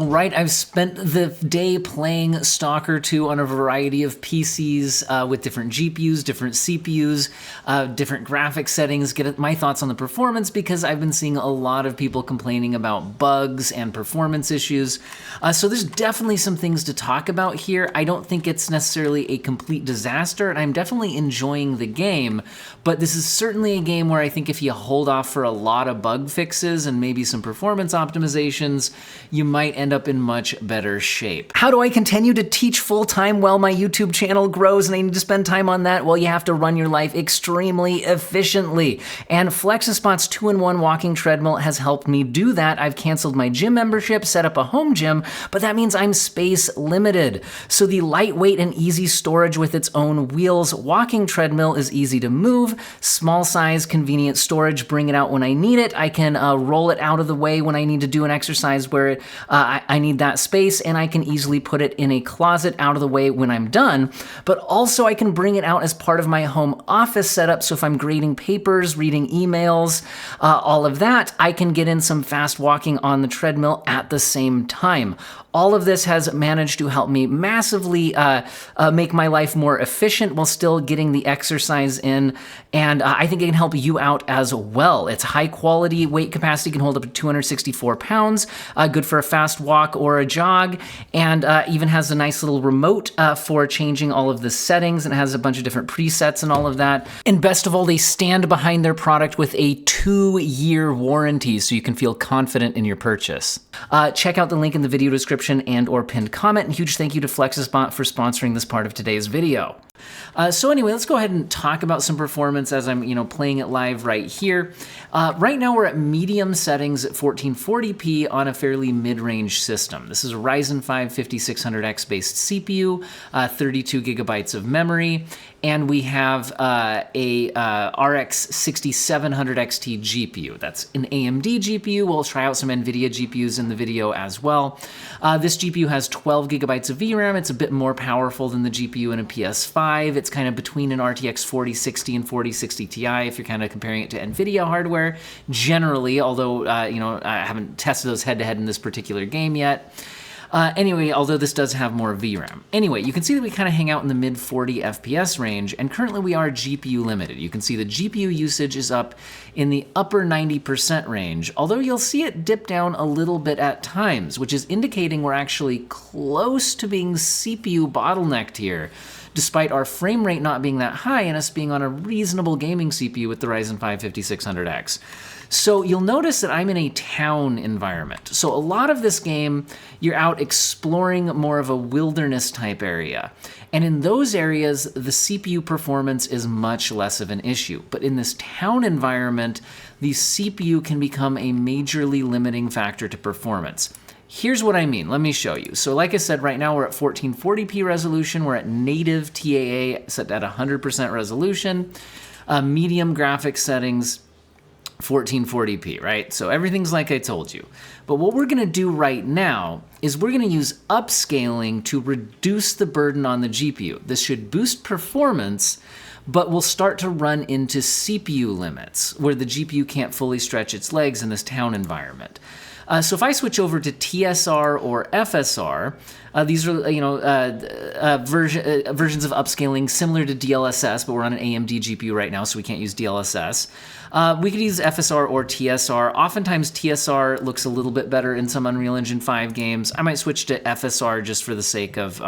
All right, I've spent the day playing Stalker 2 on a variety of PCs with different GPUs, different CPUs, different graphics settings, get my thoughts on the performance because I've been seeing a lot of people complaining about bugs and performance issues. So there's definitely some things to talk about here. I don't think it's necessarily a complete disaster, and I'm definitely enjoying the game, but this is certainly a game where I think if you hold off for a lot of bug fixes and maybe some performance optimizations, you might end up in much better shape. How do I continue to teach full-time while my YouTube channel grows and I need to spend time on that? Well, you have to run your life extremely efficiently. And FlexiSpot's 2-in-1 walking treadmill has helped me do that. I've canceled my gym membership, set up a home gym, but that means I'm space limited. So the lightweight and easy storage with its own wheels walking treadmill is easy to move, small size, convenient storage, bring it out when I need it. I can roll it out of the way when I need to do an exercise where I need that space, and I can easily put it in a closet out of the way when I'm done. But also I can bring it out as part of my home office setup, so if I'm grading papers, reading emails, all of that, I can get in some fast walking on the treadmill at the same time. All of this has managed to help me massively make my life more efficient while still getting the exercise in, and I think it can help you out as well. It's high quality, weight capacity can hold up to 264 pounds, good for a fast walk or a jog, and even has a nice little remote for changing all of the settings, and it has a bunch of different presets and all of that. And best of all, they stand behind their product with a 2-year warranty, so you can feel confident in your purchase. Check out the link in the video description and or pinned comment, and huge thank you to FlexiSpot for sponsoring this part of today's video. So anyway, let's go ahead and talk about some performance as I'm, playing it live right here. Right now we're at medium settings at 1440p on a fairly mid-range system. This is a Ryzen 5 5600X based CPU, 32 gigabytes of memory, and we have a RX 6700 XT GPU. That's an AMD GPU. We'll try out some NVIDIA GPUs in the video as well. This GPU has 12 gigabytes of VRAM. It's a bit more powerful than the GPU in a PS5. It's kind of between an RTX 4060 and 4060 Ti if you're kind of comparing it to NVIDIA hardware generally, although, I haven't tested those head-to-head in this particular game yet. Anyway, although this does have more VRAM. Anyway, you can see that we kind of hang out in the mid 40 FPS range, and currently we are GPU limited. You can see the GPU usage is up in the upper 90% range, although you'll see it dip down a little bit at times, which is indicating we're actually close to being CPU bottlenecked here, despite our frame rate not being that high and us being on a reasonable gaming CPU with the Ryzen 5 5600X. So you'll notice that I'm in a town environment. So a lot of this game, you're out exploring more of a wilderness type area. And in those areas, the CPU performance is much less of an issue. But in this town environment, the CPU can become a majorly limiting factor to performance. Here's what I mean. Let me show you. So like I said, right now we're at 1440p resolution. We're at native TAA set at 100% resolution. Medium graphics settings, 1440p, right? So everything's like I told you. But what we're gonna do right now is we're gonna use upscaling to reduce the burden on the GPU. This should boost performance, but we'll start to run into CPU limits where the GPU can't fully stretch its legs in this town environment. So if I switch over to TSR or FSR, these are versions of upscaling similar to DLSS, but we're on an AMD GPU right now, so we can't use DLSS. We could use FSR or TSR. Oftentimes TSR looks a little bit better in some Unreal Engine 5 games. I might switch to FSR just for the sake of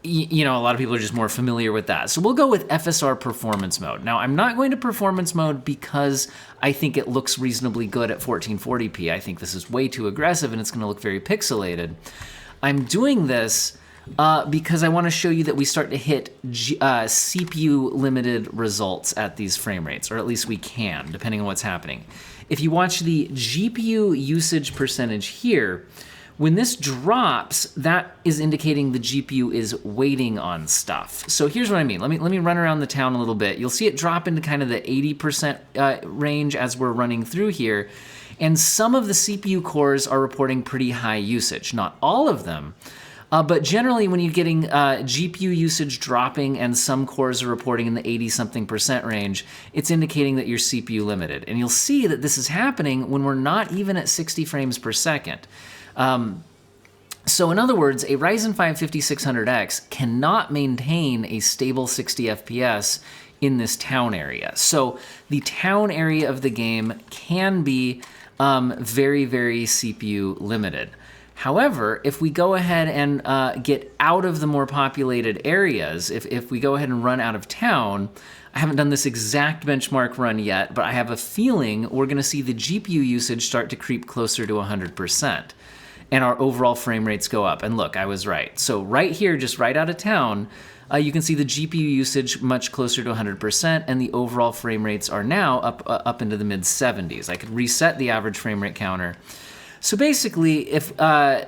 a lot of people are just more familiar with that. So we'll go with FSR performance mode. Now, I'm not going to performance mode because I think it looks reasonably good at 1440p. I think this is way too aggressive and it's going to look very pixelated. I'm doing this because I want to show you that we start to hit CPU limited results at these frame rates, or at least we can, depending on what's happening. If you watch the GPU usage percentage here, when this drops, that is indicating the GPU is waiting on stuff. So here's what I mean. Let me run around the town a little bit. You'll see it drop into kind of the 80% range as we're running through here. And some of the CPU cores are reporting pretty high usage. Not all of them. But generally, when you're getting GPU usage dropping and some cores are reporting in the 80-something% range, it's indicating that you're CPU limited. And you'll see that this is happening when we're not even at 60 frames per second. So in other words, a Ryzen 5 5600X cannot maintain a stable 60 FPS in this town area. So the town area of the game can be very, very CPU limited. However, if we go ahead and get out of the more populated areas, if we go ahead and run out of town, I haven't done this exact benchmark run yet, but I have a feeling we're going to see the GPU usage start to creep closer to 100%. And our overall frame rates go up. And look, I was right. So right here, just right out of town, you can see the GPU usage much closer to 100%, and the overall frame rates are now up into the mid-70s. I could reset the average frame rate counter. So basically, if a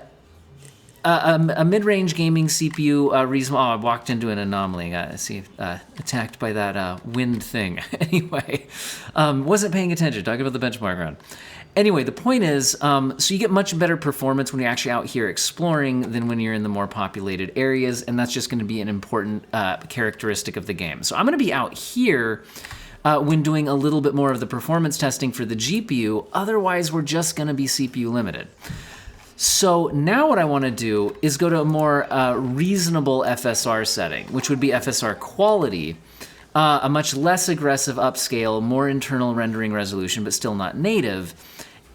mid-range gaming CPU reasonable... Oh, I walked into an anomaly. Attacked by that wind thing. Anyway, wasn't paying attention. Talking about the benchmark run. Anyway, the point is, so you get much better performance when you're actually out here exploring than when you're in the more populated areas, and that's just going to be an important characteristic of the game. So I'm going to be out here when doing a little bit more of the performance testing for the GPU. Otherwise, we're just going to be CPU limited. So now what I want to do is go to a more reasonable FSR setting, which would be FSR quality, a much less aggressive upscale, more internal rendering resolution, but still not native.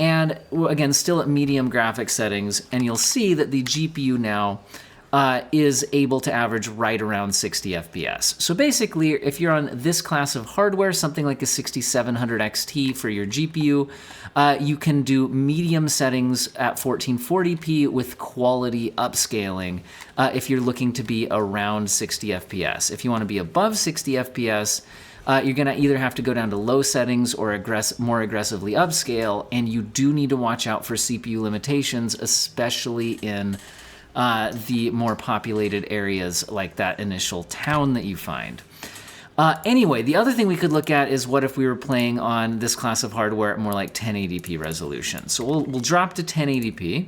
And again, still at medium graphics settings, and you'll see that the GPU now is able to average right around 60 FPS. So basically, if you're on this class of hardware, something like a 6700 XT for your GPU, you can do medium settings at 1440p with quality upscaling if you're looking to be around 60 FPS. If you want to be above 60 FPS, you're going to either have to go down to low settings or more aggressively upscale, and you do need to watch out for CPU limitations, especially in the more populated areas like that initial town that you find. Anyway, the other thing we could look at is what if we were playing on this class of hardware at more like 1080p resolution. So we'll drop to 1080p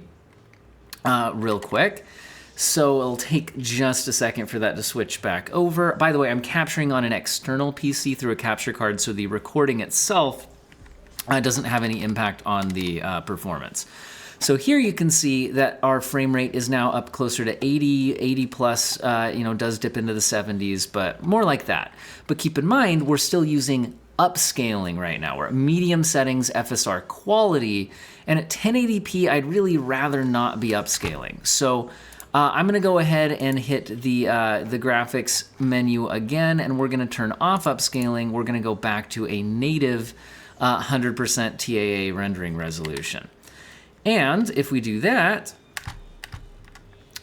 real quick. So it'll take just a second for that to switch back over. By the way, I'm capturing on an external PC through a capture card, so the recording itself doesn't have any impact on the performance. So here you can see that our frame rate is now up closer to 80 plus, does dip into the 70s, but more like that. But keep in mind, we're still using upscaling right now. We're at medium settings, FSR quality, and at 1080p, I'd really rather not be upscaling. So I'm gonna go ahead and hit the graphics menu again, and we're gonna turn off upscaling. We're gonna go back to a native 100% TAA rendering resolution. And if we do that,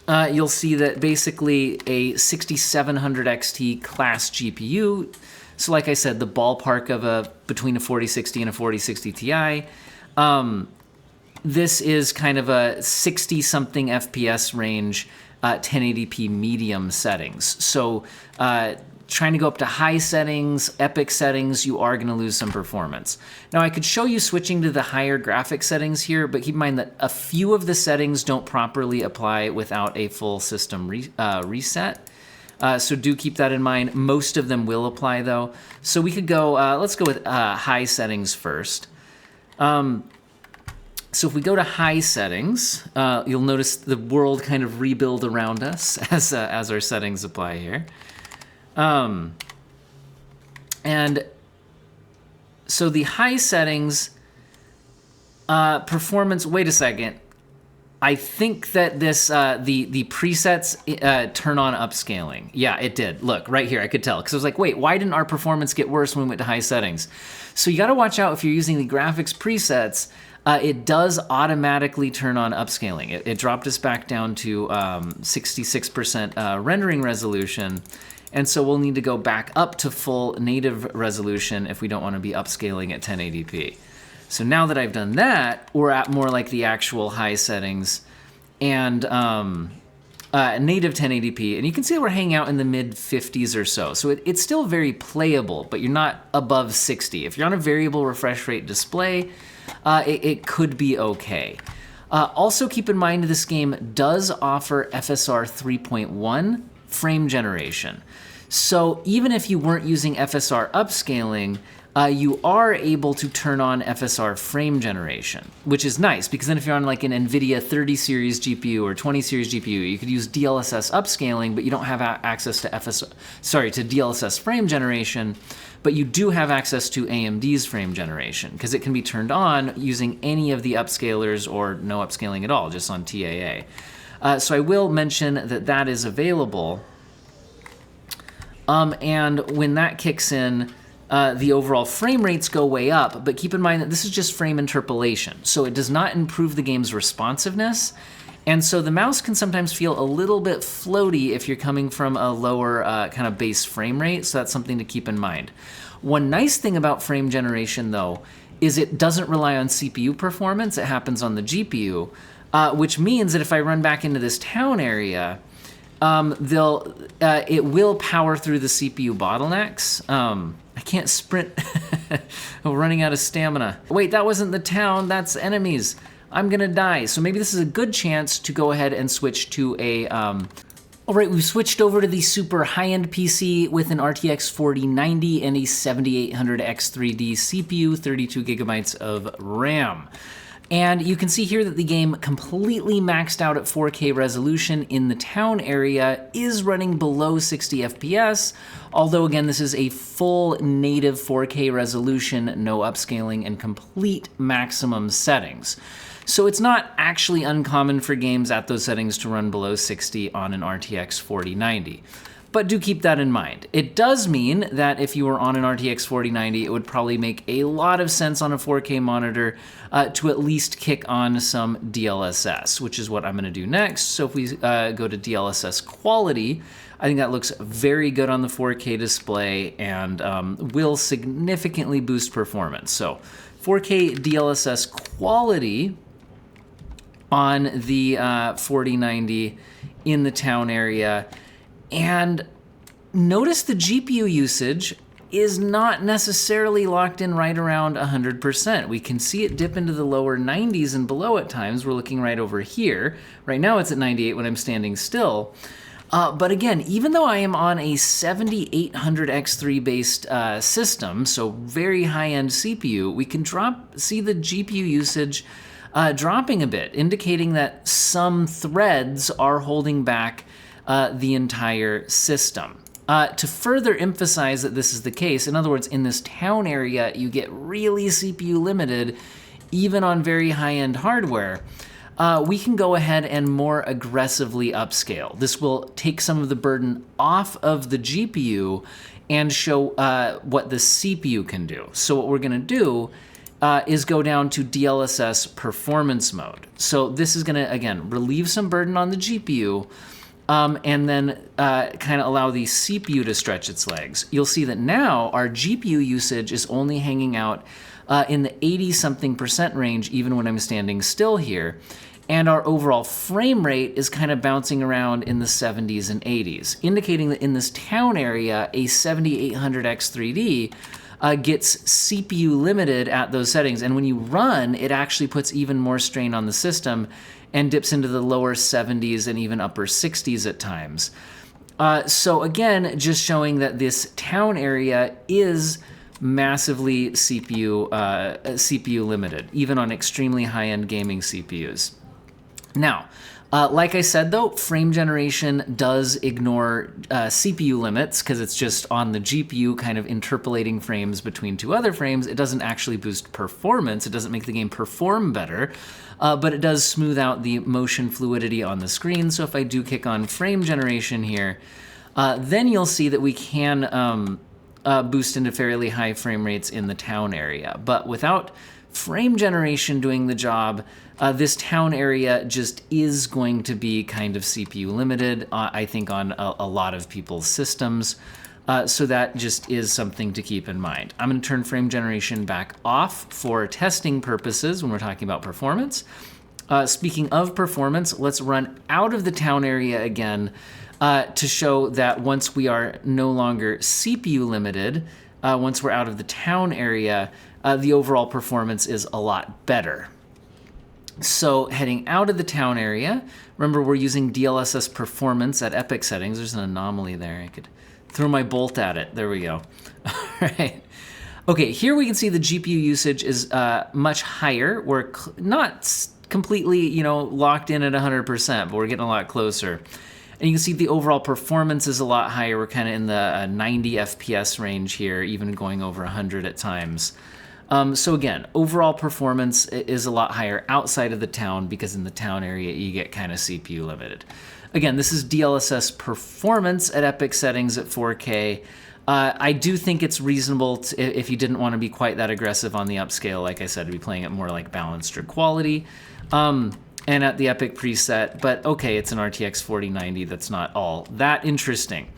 you'll see that basically a 6700 XT class GPU, so like I said, the ballpark of between a 4060 and a 4060 Ti, this is kind of a 60-something FPS range, 1080p medium settings. So trying to go up to high settings, epic settings, you are going to lose some performance. Now, I could show you switching to the higher graphic settings here, but keep in mind that a few of the settings don't properly apply without a full system reset. So do keep that in mind. Most of them will apply, though. So we could go, let's go with high settings first. So if we go to high settings, you'll notice the world kind of rebuild around us as our settings apply here. And so the high settings, performance, wait a second. I think that this, the presets turn on upscaling. Yeah, it did. Look, right here, I could tell. Because I was like, wait, why didn't our performance get worse when we went to high settings? So you got to watch out if you're using the graphics presets. It does automatically turn on upscaling. It dropped us back down to 66% rendering resolution. And so we'll need to go back up to full native resolution if we don't want to be upscaling at 1080p. So now that I've done that, we're at more like the actual high settings and native 1080p. And you can see we're hanging out in the mid 50s or so. So it's still very playable, but you're not above 60. If you're on a variable refresh rate display, it could be okay. Also keep in mind this game does offer FSR 3.1 frame generation. So even if you weren't using FSR upscaling, you are able to turn on FSR frame generation, which is nice because then if you're on like an NVIDIA 30 series GPU or 20 series GPU, you could use DLSS upscaling, but you don't have access to to DLSS frame generation, but you do have access to AMD's frame generation because it can be turned on using any of the upscalers or no upscaling at all, just on TAA. So I will mention that that is available. And when that kicks in, the overall frame rates go way up, but keep in mind that this is just frame interpolation, so it does not improve the game's responsiveness, and so the mouse can sometimes feel a little bit floaty if you're coming from a lower kind of base frame rate, so that's something to keep in mind. One nice thing about frame generation, though, is it doesn't rely on CPU performance, it happens on the GPU, which means that if I run back into this town area, it will power through the CPU bottlenecks. I can't sprint. I'm running out of stamina. Wait, that wasn't the town, that's enemies. I'm gonna die. So maybe this is a good chance to go ahead and switch to a, all right, we've switched over to the super high-end PC with an RTX 4090 and a 7800X3D CPU, 32 gigabytes of RAM. And you can see here that the game completely maxed out at 4K resolution in the town area is running below 60 FPS, although again, this is a full native 4K resolution, no upscaling, and complete maximum settings. So it's not actually uncommon for games at those settings to run below 60 on an RTX 4090. But do keep that in mind. It does mean that if you were on an RTX 4090, it would probably make a lot of sense on a 4K monitor to at least kick on some DLSS, which is what I'm gonna do next. So if we go to DLSS quality, I think that looks very good on the 4K display and will significantly boost performance. So 4K DLSS quality on the 4090 in the town area. And notice the GPU usage is not necessarily locked in right around 100%. We can see it dip into the lower 90s and below at times. We're looking right over here. Right now it's at 98 when I'm standing still. But again, even though I am on a 7800X3 based system, so very high-end CPU, we can see the GPU usage dropping a bit, indicating that some threads are holding back the entire system. To further emphasize that this is the case, in other words, in this town area, you get really CPU limited, even on very high-end hardware, we can go ahead and more aggressively upscale. This will take some of the burden off of the GPU and show what the CPU can do. So what we're gonna do is go down to DLSS performance mode. So this is gonna, again, relieve some burden on the GPU, and then kind of allow the CPU to stretch its legs. You'll see that now our GPU usage is only hanging out in the 80-something% range, even when I'm standing still here. And our overall frame rate is kind of bouncing around in the 70s and 80s, indicating that in this town area, a 7800X3D gets CPU limited at those settings. And when you run, it actually puts even more strain on the system and dips into the lower 70s and even upper 60s at times. So again, just showing that this town area is massively CPU limited, even on extremely high-end gaming CPUs. Now, like I said though, frame generation does ignore CPU limits because it's just on the GPU kind of interpolating frames between two other frames. It doesn't actually boost performance. It doesn't make the game perform better, but it does smooth out the motion fluidity on the screen. So if I do kick on frame generation here, then you'll see that we can boost into fairly high frame rates in the town area. But without frame generation doing the job, this town area just is going to be kind of CPU limited, I think, on a lot of people's systems. So that just is something to keep in mind. I'm going to turn frame generation back off for testing purposes when we're talking about performance. Speaking of performance, let's run out of the town area again to show that once we are no longer CPU limited, once we're out of the town area, the overall performance is a lot better. So heading out of the town area, remember we're using DLSS performance at epic settings. There's an anomaly there. I could throw my bolt at it. There we go. All right. Okay, here we can see the GPU usage is much higher. We're not completely, locked in at 100%, but we're getting a lot closer. And you can see the overall performance is a lot higher. We're kind of in the 90 FPS range here, even going over 100 at times. So again, overall performance is a lot higher outside of the town, because in the town area you get kind of CPU limited. Again, this is DLSS performance at epic settings at 4K. I do think it's reasonable if you didn't want to be quite that aggressive on the upscale, like I said, to be playing it more like balanced or quality, and at the epic preset. But okay, it's an RTX 4090. That's not all that interesting.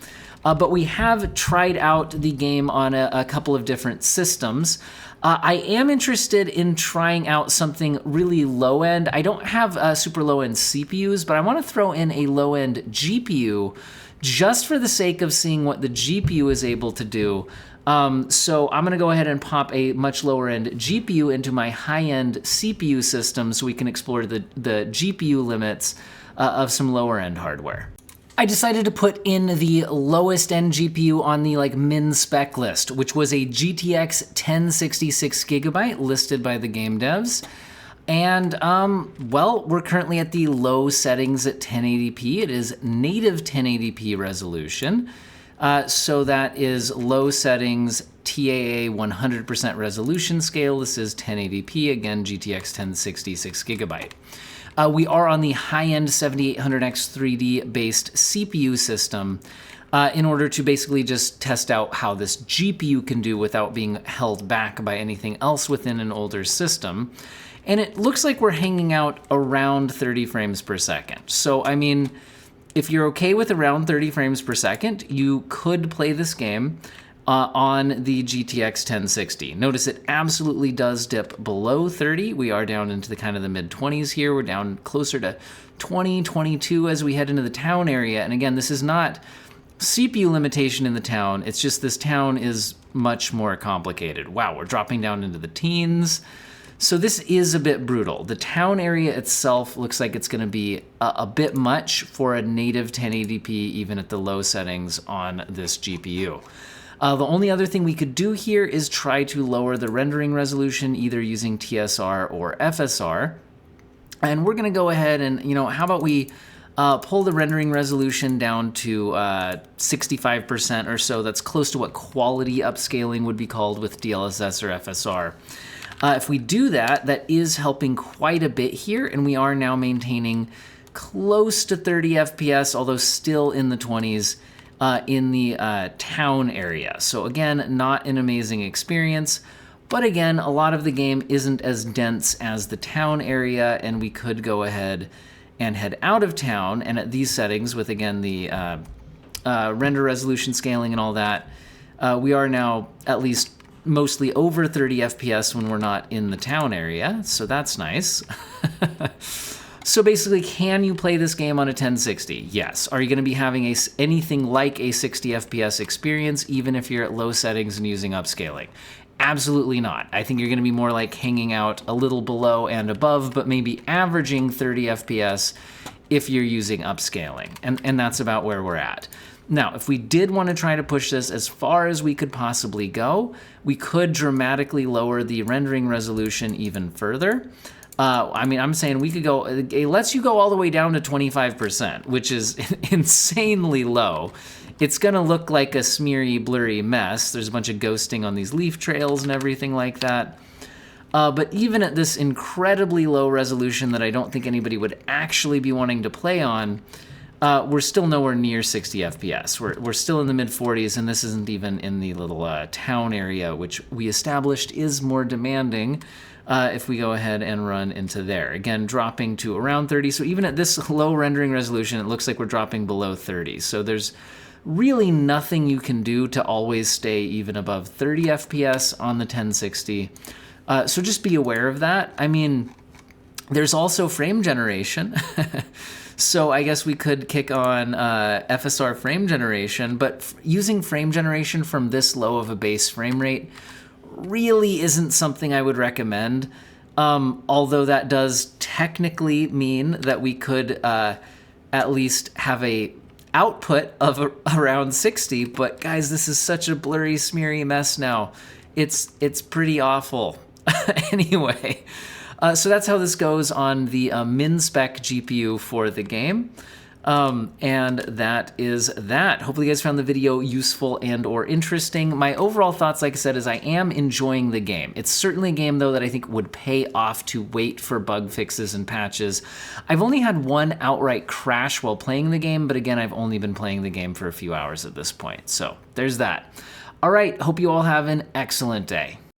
But we have tried out the game on a couple of different systems. I am interested in trying out something really low end. I don't have super low end CPUs, but I want to throw in a low end GPU just for the sake of seeing what the GPU is able to do. So I'm going to go ahead and pop a much lower end GPU into my high end CPU system so we can explore the GPU limits of some lower end hardware. I decided to put in the lowest end GPU on the min spec list, which was a GTX 1066 gigabyte listed by the game devs. And, well, we're currently at the low settings at 1080p. It is native 1080p resolution. So that is low settings, TAA 100% resolution scale. This is 1080p, again, GTX 1066 gigabyte. We are on the high-end 7800X 3D based CPU system in order to basically just test out how this GPU can do without being held back by anything else within an older system. And it looks like we're hanging out around 30 frames per second. So, I mean, if you're okay with around 30 frames per second, you could play this game on the GTX 1060. Notice it absolutely does dip below 30. We are down into the kind of the mid-20s here. We're down closer to 20, 22 as we head into the town area. And again, this is not CPU limitation in the town. It's just this town is much more complicated. Wow, we're dropping down into the teens. So this is a bit brutal. The town area itself looks like it's going to be a bit much for a native 1080p, even at the low settings on this GPU. The only other thing we could do here is try to lower the rendering resolution, either using TSR or FSR. And we're going to go ahead and, how about we pull the rendering resolution down to 65% or so. That's close to what quality upscaling would be called with DLSS or FSR. If we do that, that is helping quite a bit here, and we are now maintaining close to 30 FPS, although still in the 20s in the town area. So again, not an amazing experience, but again, a lot of the game isn't as dense as the town area, and we could go ahead and head out of town, and at these settings with, again, the render resolution scaling and all that, we are now at least mostly over 30 FPS when we're not in the town area, so that's nice. So basically, can you play this game on a 1060? Yes. Are you going to be having anything like a 60 FPS experience, even if you're at low settings and using upscaling? Absolutely not. I think you're going to be more like hanging out a little below and above, but maybe averaging 30 FPS if you're using upscaling, and that's about where we're at. Now, if we did want to try to push this as far as we could possibly go, we could dramatically lower the rendering resolution even further. I'm saying we could go, it lets you go all the way down to 25%, which is insanely low. It's going to look like a smeary, blurry mess. There's a bunch of ghosting on these leaf trails and everything like that. But even at this incredibly low resolution that I don't think anybody would actually be wanting to play on, we're still nowhere near 60 FPS. We're still in the mid-40s, and this isn't even in the little town area, which we established is more demanding if we go ahead and run into there. Again, dropping to around 30. So even at this low rendering resolution, it looks like we're dropping below 30. So there's really nothing you can do to always stay even above 30 FPS on the 1060. So just be aware of that. I mean, there's also frame generation. So I guess we could kick on FSR frame generation, but using frame generation from this low of a base frame rate really isn't something I would recommend. Although that does technically mean that we could at least have a output of around 60, but guys, this is such a blurry, smeary mess now. It's pretty awful. Anyway, so that's how this goes on the min-spec GPU for the game. And that is that. Hopefully you guys found the video useful and or interesting. My overall thoughts, like I said, is I am enjoying the game. It's certainly a game, though, that I think would pay off to wait for bug fixes and patches. I've only had one outright crash while playing the game, but again, I've only been playing the game for a few hours at this point. So there's that. All right, hope you all have an excellent day.